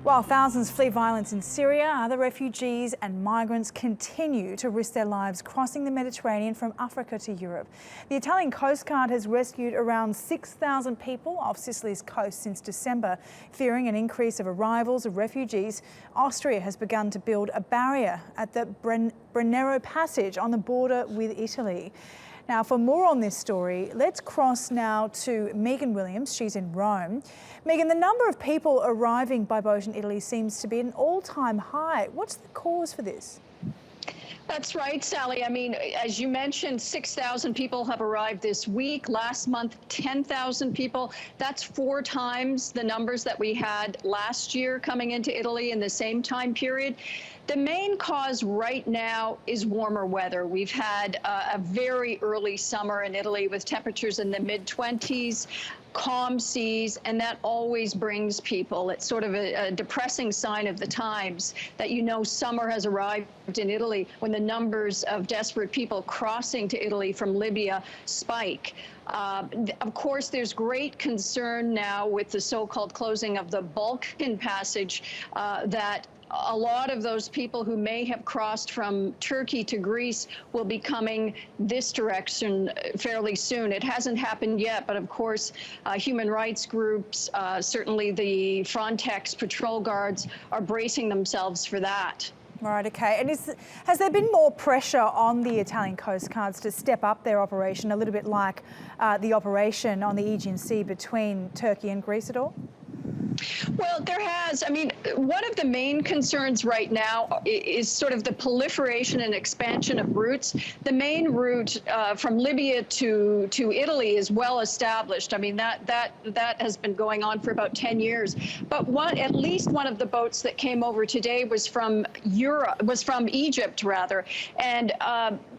While thousands flee violence in Syria, other refugees and migrants continue to risk their lives crossing the Mediterranean from Africa to Europe. The Italian Coast Guard has rescued around 6,000 people off Sicily's coast since December. Fearing an increase of arrivals of refugees, Austria has begun to build a barrier at the Brennero Passage on the border with Italy. Now, for more on this story, let's cross now to Megan Williams. She's in Rome. Megan, the number of people arriving by boat in Italy seems to be at an all-time high. What's the cause for this? That's right, Sally. I mean, as you mentioned, 6,000 people have arrived this week. Last month, 10,000 people. That's 4 times the numbers that we had last year coming into Italy in the same time period. The main cause right now is warmer weather. We've had a very early summer in Italy with temperatures in the mid-20s. Calm seas, and that always brings people. It's sort of a depressing sign of the times that summer has arrived in Italy when the numbers of desperate people crossing to Italy from Libya spike. Of course, there's great concern now with the so-called closing of the Balkan Passage that a lot of those people who may have crossed from Turkey to Greece will be coming this direction fairly soon. It hasn't happened yet, but of course, human rights groups, certainly the Frontex patrol guards, are bracing themselves for that. Right, okay. And has there been more pressure on the Italian Coast Guards to step up their operation, a little bit like the operation on the Aegean Sea between Turkey and Greece at all? Well, there has. I mean, one of the main concerns right now is sort of the proliferation and expansion of routes. The main route from Libya to Italy is well established. I mean, that has been going on for about 10 years. But at least one of the boats that came over today was from Egypt, rather. And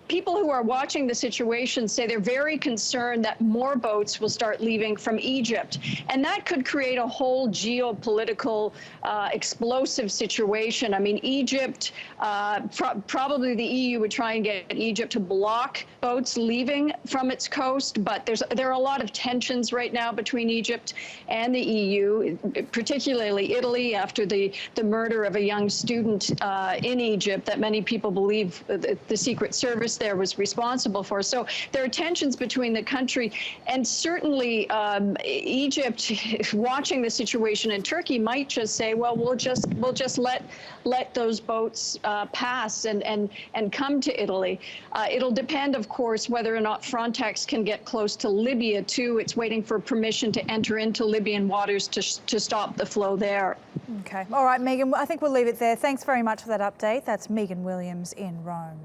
people who are watching the situation say they're very concerned that more boats will start leaving from Egypt. And that could create a whole geopolitical explosive situation. I mean, Egypt, probably the EU would try and get Egypt to block boats leaving from its coast, but there are a lot of tensions right now between Egypt and the EU, particularly Italy, after the murder of a young student in Egypt that many people believe the Secret Service there was responsible for. So there are tensions between the country, and certainly Egypt, watching the situation in Turkey, might just say, well, we'll just let those boats pass and come to Italy. It'll depend, of course, whether or not Frontex can get close to Libya too. It's waiting for permission to enter into Libyan waters to stop the flow there. Okay. All right, Megan, I think we'll leave it there. Thanks very much for that update. That's Megan Williams in Rome.